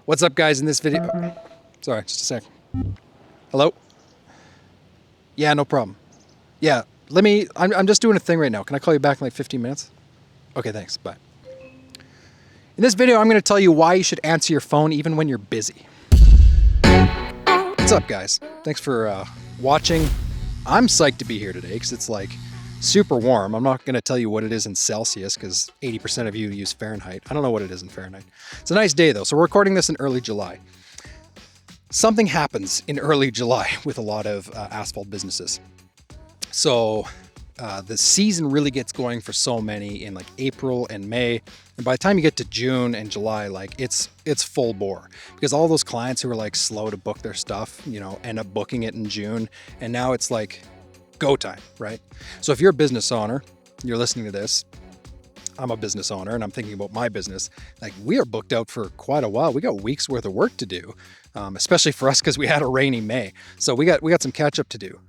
What's up, guys? In this video, sorry, just a sec. Hello? Yeah, no problem. Yeah, I'm just doing a thing right now. Can I call you back in like 15 minutes? Okay, thanks. Bye. In this video, I'm going to tell you why you should answer your phone even when you're busy. What's up, guys? Thanks for watching. I'm psyched to be here today because it's like super warm. I'm not going to tell you what it is in Celsius because 80% of you use Fahrenheit. I don't know what it is in Fahrenheit. It's a nice day though. So we're recording this in early July. Something happens in early July with a lot of asphalt businesses. So the season really gets going for so many in like April and May. And by the time you get to June and July, like it's full bore because all those clients who are like slow to book their stuff, you know, end up booking it in June. And now it's like go time, right? So if you're a business owner, you're listening to this, I'm a business owner and I'm thinking about my business. Like we are booked out for quite a while. We got weeks worth of work to do, especially for us because we had a rainy May. So we got some catch up to do.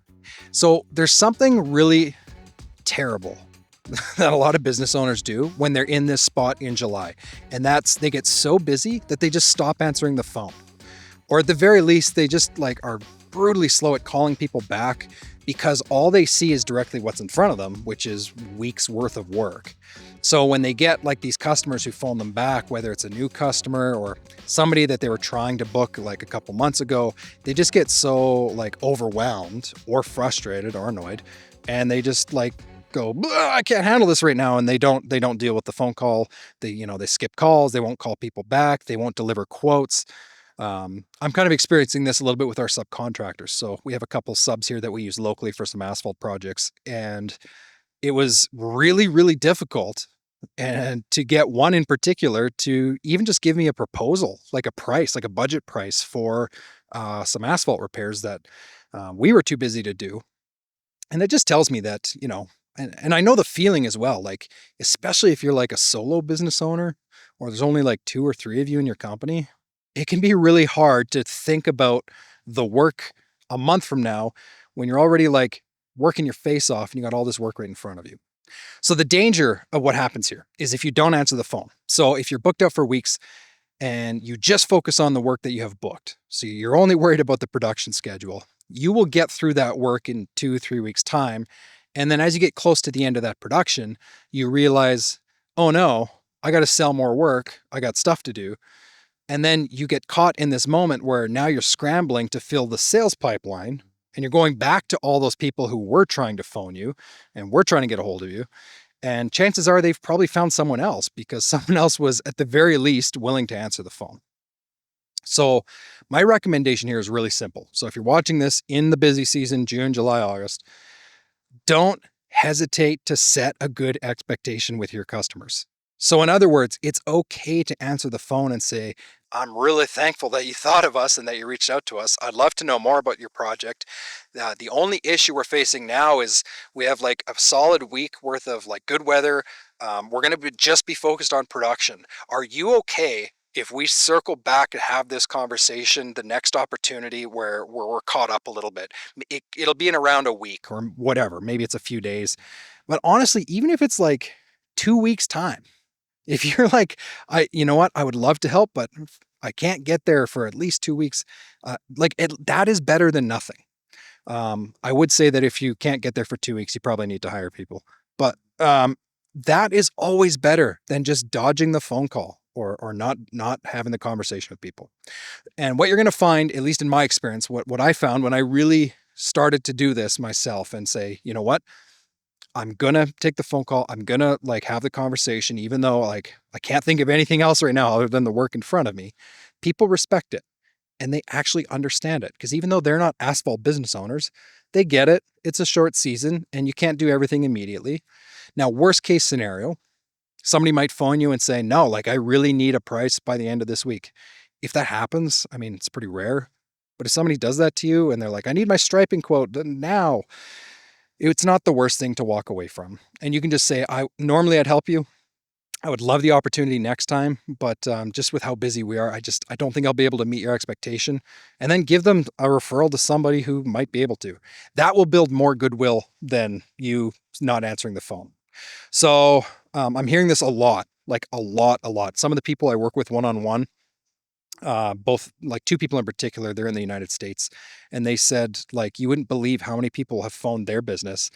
So there's something really terrible that a lot of business owners do when they're in this spot in July. And that's they get so busy that they just stop answering the phone. Or at the very least, they just like are brutally slow at calling people back because all they see is directly what's in front of them, which is weeks worth of work. So when they get like these customers who phone them back, whether it's a new customer or somebody that they were trying to book like a couple months ago, they just get so like overwhelmed or frustrated or annoyed. And they just like go, I can't handle this right now. And they don't deal with the phone call. They skip calls. They won't call people back. They won't deliver quotes. I'm kind of experiencing this a little bit with our subcontractors. So we have a couple subs here that we use locally for some asphalt projects. And it was really, really difficult. And to get one in particular to even just give me a proposal, like a price, like a budget price for some asphalt repairs that we were too busy to do. And it just tells me that, you know, and I know the feeling as well, like, especially if you're like a solo business owner or there's only like 2 or 3 of you in your company, it can be really hard to think about the work a month from now when you're already like working your face off and you got all this work right in front of you. So the danger of what happens here is if you don't answer the phone. So if you're booked out for weeks and you just focus on the work that you have booked, so you're only worried about the production schedule, you will get through that work in 2-3 weeks time. And then as you get close to the end of that production, you realize, oh no, I got to sell more work. I got stuff to do. And then you get caught in this moment where now you're scrambling to fill the sales pipeline and you're going back to all those people who were trying to phone you and were trying to get a hold of you. And chances are they've probably found someone else because someone else was at the very least willing to answer the phone. So my recommendation here is really simple. So if you're watching this in the busy season, June, July, August, don't hesitate to set a good expectation with your customers. So in other words, it's okay to answer the phone and say, I'm really thankful that you thought of us and that you reached out to us. I'd love to know more about your project. The only issue we're facing now is we have like a solid week worth of like good weather. We're going to just be focused on production. Are you okay if we circle back and have this conversation the next opportunity where we're caught up a little bit? It'll be in around a week or whatever. Maybe it's a few days. But honestly, even if it's like 2 weeks time, if you're like, you know what, I would love to help, but I can't get there for at least 2 weeks, that is better than nothing. I would say that if you can't get there for 2 weeks, you probably need to hire people. But that is always better than just dodging the phone call or not having the conversation with people. And what you're going to find, at least in my experience, what I found when I really started to do this myself and say, you know what, I'm going to take the phone call. I'm going to like have the conversation, even though like I can't think of anything else right now other than the work in front of me. People respect it and they actually understand it because even though they're not asphalt business owners, they get it. It's a short season and you can't do everything immediately. Now, worst case scenario, somebody might phone you and say, no, like I really need a price by the end of this week. If that happens, I mean, it's pretty rare, but if somebody does that to you and they're like, I need my striping quote now, it's not the worst thing to walk away from. And you can just say, I'd help you. I would love the opportunity next time, but just with how busy we are, I don't think I'll be able to meet your expectation. And then give them a referral to somebody who might be able to. That will build more goodwill than you not answering the phone. So I'm hearing this a lot, like a lot. Some of the people I work with one-on-one, both like two people in particular, they're in the United States, and they said like you wouldn't believe how many people have phoned their business.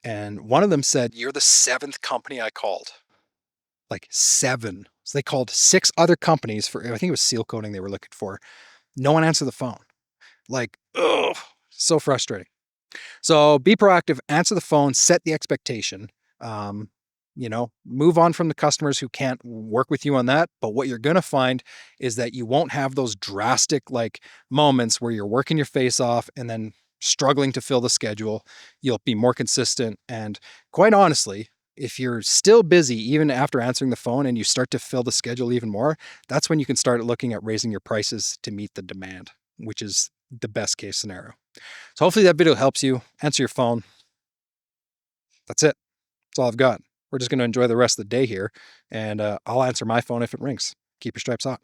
And one of them said, "You're the seventh company I called." Like seven. So they called six other companies for, I think it was seal coating they were looking for. No one answered the phone. Like, ugh, so frustrating. So be proactive, answer the phone, set the expectation. Um, move on from the customers who can't work with you on that. But what you're going to find is that you won't have those drastic like moments where you're working your face off and then struggling to fill the schedule. You'll be more consistent. And quite honestly, if you're still busy, even after answering the phone and you start to fill the schedule even more, that's when you can start looking at raising your prices to meet the demand, which is the best case scenario. So hopefully that video helps you. Answer your phone. That's it. That's all I've got. We're just going to enjoy the rest of the day here, and I'll answer my phone if it rings. Keep your stripes hot.